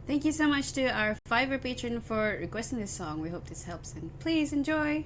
Thank you so much to our Fiverr patron for requesting this song. We hope this helps, and please enjoy.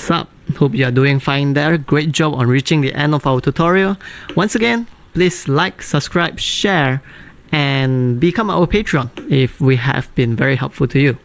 Sup, hope you are doing fine there. Great job on reaching the end of our tutorial. Once again, please like, subscribe, share, and become our patron if we have been very helpful to you.